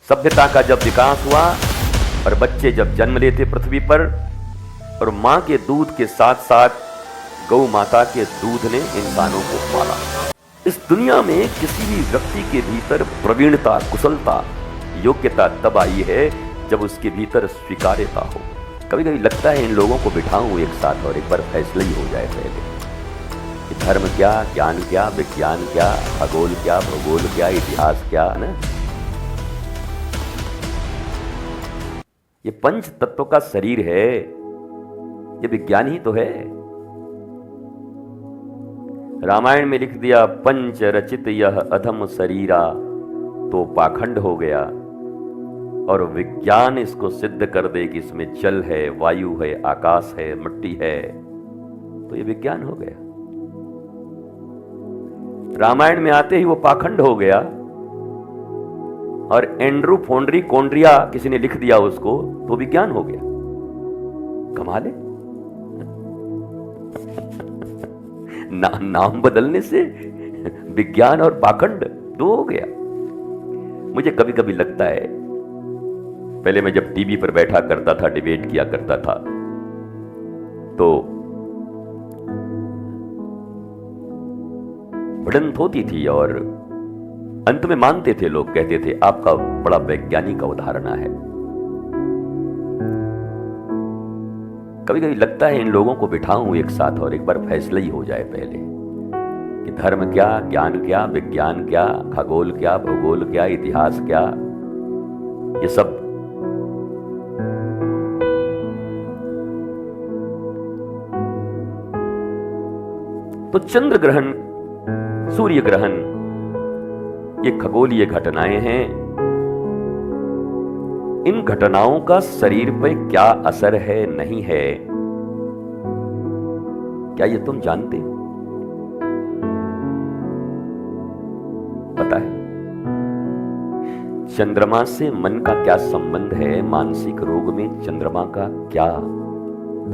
सभ्यता का जब विकास हुआ और बच्चे जब जन्म लेते पृथ्वी पर, और मां के दूध के साथ साथ गौ माता के दूध ने इंसानों को पाला। इस दुनिया में किसी भी व्यक्ति के भीतर प्रवीणता, कुशलता, योग्यता तब आई है जब उसके भीतर स्वीकार्यता हो। कभी कभी लगता है इन लोगों को बिठाऊं एक साथ और एक बार फैसला ही हो जाए पहले कि धर्म क्या, ज्ञान क्या, विज्ञान क्या, खगोल क्या, भूगोल क्या, इतिहास क्या, ना। ये पंच तत्व का शरीर है, ये विज्ञान ही तो है। रामायण में लिख दिया पंच रचित यह अधम शरीरा, तो पाखंड हो गया। और विज्ञान इसको सिद्ध कर दे कि इसमें जल है, वायु है, आकाश है, मिट्टी है, तो ये विज्ञान हो गया। रामायण में आते ही वो पाखंड हो गया और एंड्रू फोंड्री कोंड्रिया किसी ने लिख दिया उसको, तो विज्ञान हो गया। कमाल है। नाम बदलने से विज्ञान और पाखंड दो हो गया। मुझे कभी कभी लगता है, पहले मैं जब टीवी पर बैठा करता था, डिबेट किया करता था, तो भिड़ंत होती थी और अंत में मानते थे लोग, कहते थे आपका बड़ा वैज्ञानिक अवधारणा है। कभी कभी लगता है इन लोगों को बिठाऊं एक साथ और एक बार फैसला ही हो जाए पहले कि धर्म क्या, ज्ञान क्या, विज्ञान क्या, खगोल क्या, भूगोल क्या, इतिहास क्या, ये सब तो चंद्र ग्रहण, सूर्य ग्रहण, ये खगोलीय घटनाएं हैं। इन घटनाओं का शरीर पर क्या असर है, नहीं है, क्या ये तुम जानते हो? पता है चंद्रमा से मन का क्या संबंध है? मानसिक रोग में चंद्रमा का क्या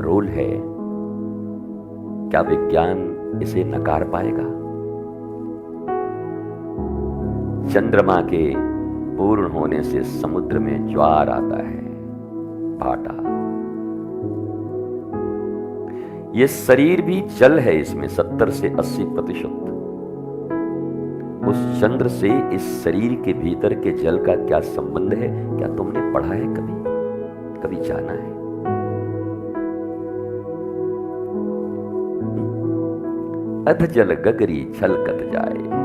रोल है? क्या विज्ञान इसे नकार पाएगा? चंद्रमा के पूर्ण होने से समुद्र में ज्वार आता है, भाटा। यह शरीर भी जल है, इसमें 70 से 80%। उस चंद्र से इस शरीर के भीतर के जल का क्या संबंध है? क्या तुमने पढ़ा है कभी जाना है? अध जल गगरी छलकत जाए।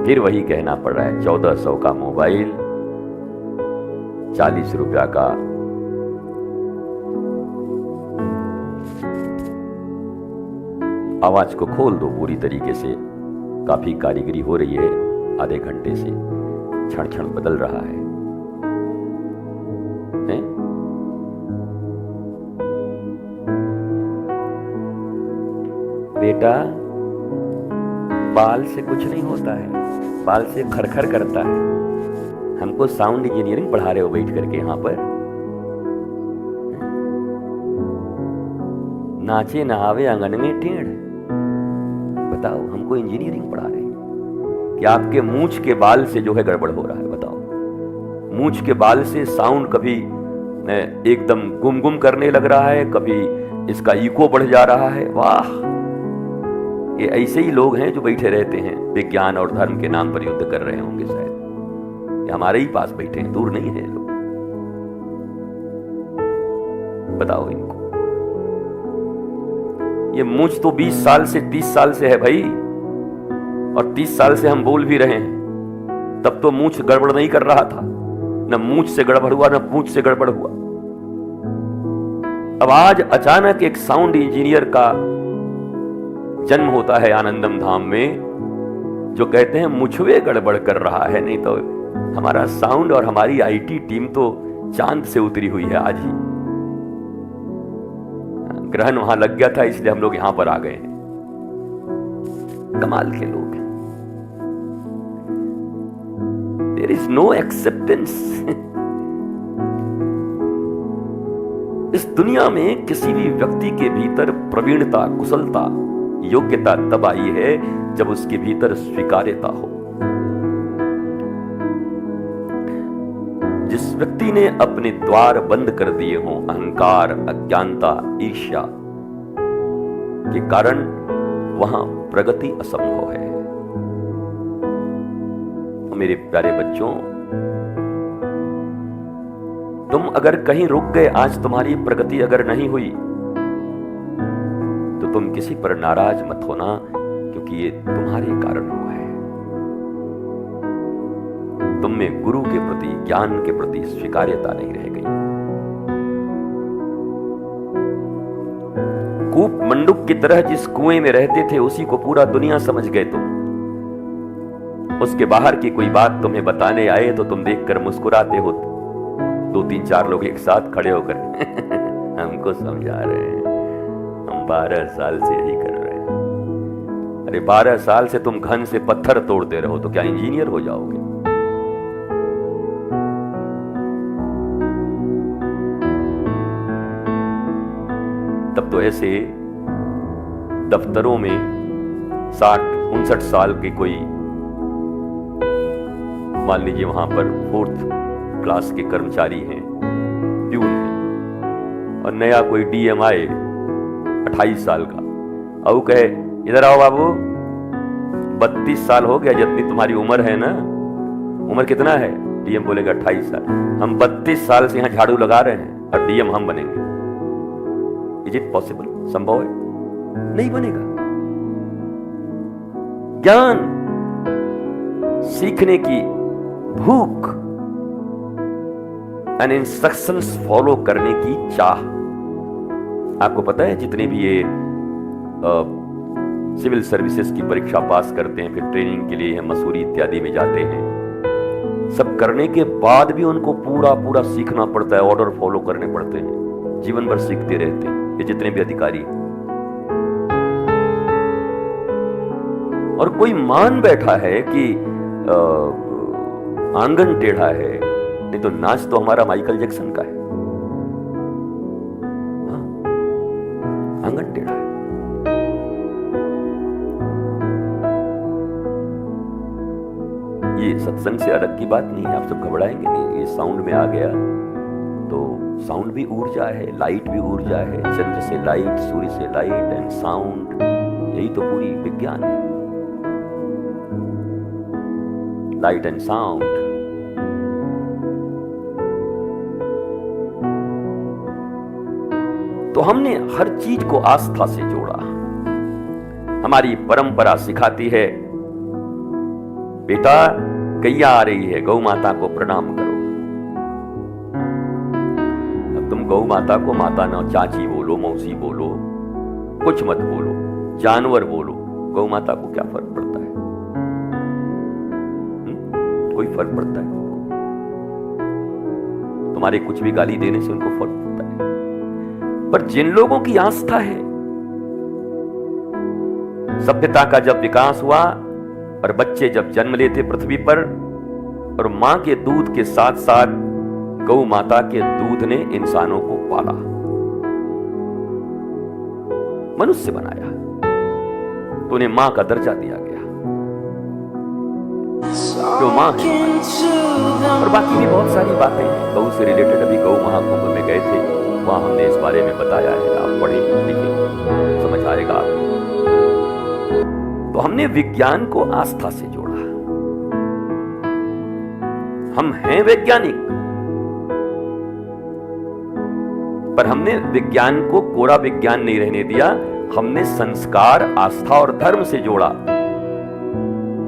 फिर वही कहना पड़ रहा है, 1400 का मोबाइल, 40 रुपया का आवाज को खोल दो पूरी तरीके से। काफी कारीगरी हो रही है, आधे घंटे से क्षण क्षण बदल रहा है? बेटा, बाल से कुछ नहीं होता है, बाल से खरखर करता है। हमको साउंड इंजीनियरिंग पढ़ा रहे हो बैठ करके यहां पर? नाचे नहावे आंगन में टेढ़। बताओ, हमको इंजीनियरिंग पढ़ा रहे हैं कि आपके मूंछ के बाल से जो है गड़बड़ हो रहा है? बताओ, मूंछ के बाल से साउंड कभी एकदम गुम गुम करने लग रहा है, कभी इसका इको बढ़ जा रहा है। वाह, ये ऐसे ही लोग हैं जो बैठे रहते हैं, विज्ञान और धर्म के नाम पर युद्ध कर रहे होंगे शायद। ये हमारे ही पास बैठे हैं, दूर नहीं है लोग। बताओ इनको। ये मूंछ तो 20 साल से 30 साल से है भाई, और 30 साल से हम बोल भी रहे हैं। तब तो मूंछ गड़बड़ नहीं कर रहा था, न मूंछ से गड़बड़ हुआ, न पूंछ से गड़बड़ हुआ। अब आज अचानक एक साउंड इंजीनियर का जन्म होता है आनंदम धाम में, जो कहते हैं मुझवे गड़बड़ कर रहा है। नहीं तो हमारा साउंड और हमारी आईटी टीम तो चांद से उतरी हुई है आज ही। ग्रहण वहां लग गया था, इसलिए हम लोग यहां पर आ गए हैं। कमाल के लोग हैं। There is no acceptance. इस दुनिया में किसी भी व्यक्ति के भीतर प्रवीणता, कुशलता, योग्यता तब आई है जब उसके भीतर स्वीकार्यता हो। जिस व्यक्ति ने अपने द्वार बंद कर दिए हों अहंकार, अज्ञानता, ईर्ष्या के कारण, वहां प्रगति असंभव है। मेरे प्यारे बच्चों, तुम अगर कहीं रुक गए, आज तुम्हारी प्रगति अगर नहीं हुई, तो तुम किसी पर नाराज मत होना, क्योंकि ये तुम्हारे कारण हुआ है। तुम में गुरु के प्रति, ज्ञान के प्रति स्वीकार्यता नहीं रह गई। कूप मंडूक की तरह जिस कुएं में रहते थे, उसी को पूरा दुनिया समझ गए तुम। उसके बाहर की कोई बात तुम्हें बताने आए तो तुम देखकर मुस्कुराते हो। 2-3-4 लोग एक साथ खड़े होकर हमको समझा रहे हैं, हम 12 साल से यही कर रहे हैं। अरे 12 साल से तुम घन से पत्थर तोड़ते रहो तो क्या इंजीनियर हो जाओगे? तब तो ऐसे दफ्तरों में 60-59 साल के कोई, मान लीजिए वहां पर 4th क्लास के कर्मचारी हैं, प्यून हैं, और नया कोई डीएम आए 28 साल का, और वो कहे इधर आओ बाबू, 32 साल हो गया, जितनी तुम्हारी उम्र है ना, उम्र कितना है? डीएम बोलेगा 28 साल। हम 32 साल से यहां झाड़ू लगा रहे हैं और डीएम हम बनेंगे। Is it possible? संभव है? नहीं बनेगा। ज्ञान, सीखने की भूख, एंड इंस्ट्रक्शंस फॉलो करने की चाह। आपको पता है जितने भी ये सिविल सर्विसेज की परीक्षा पास करते हैं, फिर ट्रेनिंग के लिए मसूरी इत्यादि में जाते हैं, सब करने के बाद भी उनको पूरा पूरा सीखना पड़ता है, ऑर्डर फॉलो करने पड़ते हैं, जीवन भर सीखते रहते हैं ये जितने भी अधिकारी हैं। और कोई मान बैठा है कि आंगन टेढ़ा है, नहीं तो नाच तो हमारा माइकल जैक्सन का है। हाँ, आंगन टेढ़ा है। ये सत्संग से अलग की बात नहीं है, आप सब घबराएंगे नहीं। ये साउंड में आ गया तो साउंड भी ऊर्जा है, लाइट भी ऊर्जा है। चंद्र से लाइट, सूर्य से लाइट एंड साउंड, यही तो पूरी विज्ञान है। Light and sound. तो हमने हर चीज को आस्था से जोड़ा। हमारी परंपरा सिखाती है, बेटा गैया आ रही है, गौ माता को प्रणाम करो। अब तुम गौ माता को माता ना चाची बोलो, मौसी बोलो, कुछ मत बोलो, जानवर बोलो, गौ माता को क्या फर्क पड़ता है? कोई फर्क पड़ता है? तुम्हारे कुछ भी गाली देने से उनको फर्क पड़ता है? पर जिन लोगों की आस्था है, सभ्यता का जब विकास हुआ और बच्चे जब जन्म लेते पृथ्वी पर, और मां के दूध के साथ साथ गौ माता के दूध ने इंसानों को पाला, मनुष्य बनाया, तो उन्हें मां का दर्जा दिया गया, जो मां है। और बाकी भी बहुत सारी बातें हैं गौ से रिलेटेड। अभी गौ महाकुंभ में गए थे, वहां हमने इस बारे में बताया है, आप पढ़ें लिखें, समझ आएगा आपको। तो हमने विज्ञान को आस्था से जोड़ा। हम हैं वैज्ञानिक, पर हमने विज्ञान को कोरा विज्ञान नहीं रहने दिया। हमने संस्कार, आस्था और धर्म से जोड़ा,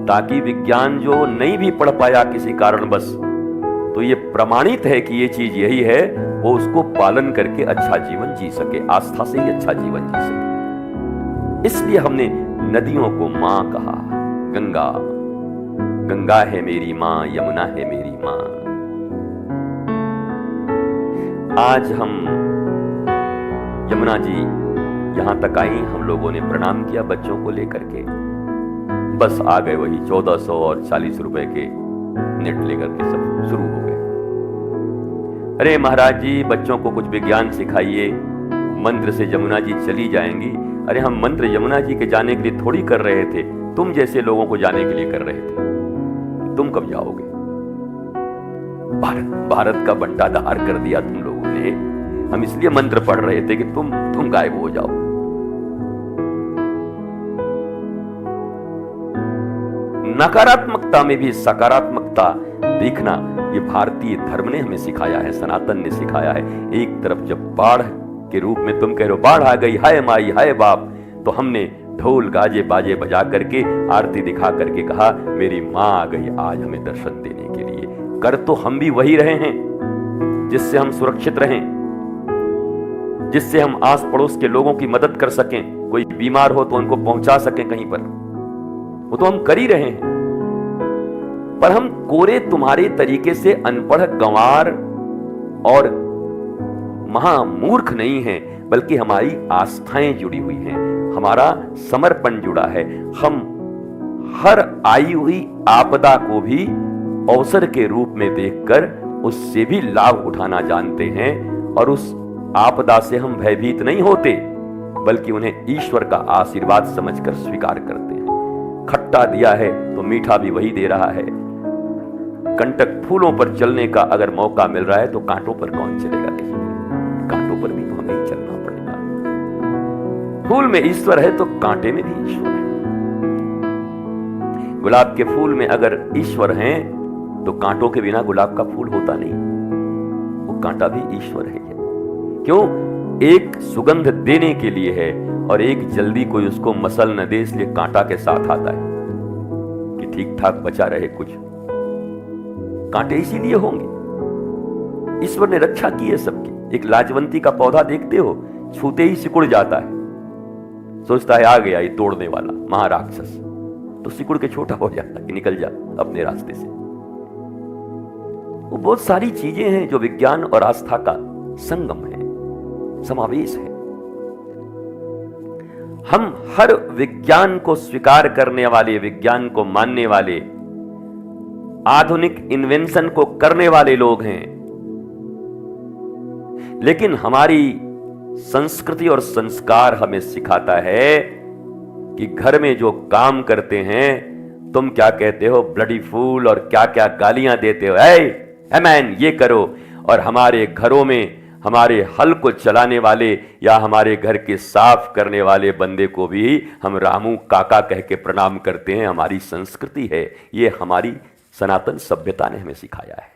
ताकि विज्ञान जो नहीं भी पढ़ पाया किसी कारणवश, तो ये प्रमाणित है कि ये चीज यही है, वो उसको पालन करके अच्छा जीवन जी सके, आस्था से ही अच्छा जीवन जी सके। इसलिए हमने नदियों को मां कहा। गंगा, गंगा है मेरी मां, यमुना है मेरी मां। आज हम यमुना जी यहां तक आई, हम लोगों ने प्रणाम किया बच्चों को लेकर के, बस आ गए वही 1400 और 40 रुपए के नेट लेकर के सब शुरू हो गए। अरे महाराज जी, बच्चों को कुछ विज्ञान सिखाइए, मंत्र से यमुना जी चली जाएंगी। अरे हम मंत्र यमुना जी के जाने के लिए थोड़ी कर रहे थे, तुम जैसे लोगों को जाने के लिए कर रहे थे। तुम कब जाओगे? भारत का बंटाधार कर दिया तुम लोगों ने। हम इसलिए मंत्र पढ़ रहे थे कि तुम गायब हो जाओ। नकारात्मकता में भी सकारात्मकता देखना, ये भारतीय धर्म ने हमें सिखाया है, सनातन ने सिखाया है। एक तरफ जब बाढ़ के रूप में तुम कह रहे हो बाढ़ आ गई, हाय माई हाय बाप, तो हमने ढोल गाजे बाजे बजा करके आरती दिखा करके कहा मेरी मां आ गई आज हमें दर्शन देने के लिए। कर तो हम भी वही रहे हैं जिससे हम सुरक्षित रहें, जिससे हम आस पड़ोस के लोगों की मदद कर सकें, कोई बीमार हो तो उनको पहुंचा सकें कहीं पर, वो तो हम कर ही रहे हैं। पर हम कोरे तुम्हारे तरीके से अनपढ़ गंवार और महामूर्ख नहीं हैं, बल्कि हमारी आस्थाएं जुड़ी हुई हैं, हमारा समर्पण जुड़ा है। हम हर आई हुई आपदा को भी अवसर के रूप में देखकर उससे भी लाभ उठाना जानते हैं, और उस आपदा से हम भयभीत नहीं होते, बल्कि उन्हें ईश्वर का आशीर्वाद समझकर स्वीकार करते हैं। खट्टा दिया है तो मीठा भी वही दे रहा है। कंटक फूलों पर चलने का अगर मौका मिल रहा है तो कांटों पर कौन चलेगा? कांटों पर भी तो हमें चलना पड़ेगा। फूल में ईश्वर है तो कांटे में भी ईश्वर है। गुलाब के फूल में अगर ईश्वर है तो कांटों के बिना गुलाब का फूल होता नहीं, वो कांटा भी ईश्वर है। क्यों? एक सुगंध देने के लिए है और एक जल्दी कोई उसको मसल न दे, इसलिए कांटा के साथ आता है कि ठीक ठाक बचा रहे। कुछ कांटे इसीलिए होंगे, ईश्वर ने रक्षा की है सबकी। एक लाजवंती का पौधा देखते हो, छूते ही सिकुड़ जाता है, सोचता है आ गया ये तोड़ने वाला महाराक्षस, तो सिकुड़ के छोटा हो जाता है कि निकल जा अपने रास्ते से। वो बहुत सारी चीजें हैं जो विज्ञान और आस्था का संगम है, समावेश है। हम हर विज्ञान को स्वीकार करने वाले, विज्ञान को मानने वाले, आधुनिक इन्वेंशन को करने वाले लोग हैं, लेकिन हमारी संस्कृति और संस्कार हमें सिखाता है कि घर में जो काम करते हैं, तुम क्या कहते हो ब्लडी फूल, और क्या क्या गालियां देते हो, ए मैन ये करो, और हमारे घरों में हमारे हल को चलाने वाले या हमारे घर के साफ करने वाले बंदे को भी हम रामू काका कह के प्रणाम करते हैं। हमारी संस्कृति है, ये हमारी सनातन सभ्यता ने हमें सिखाया है।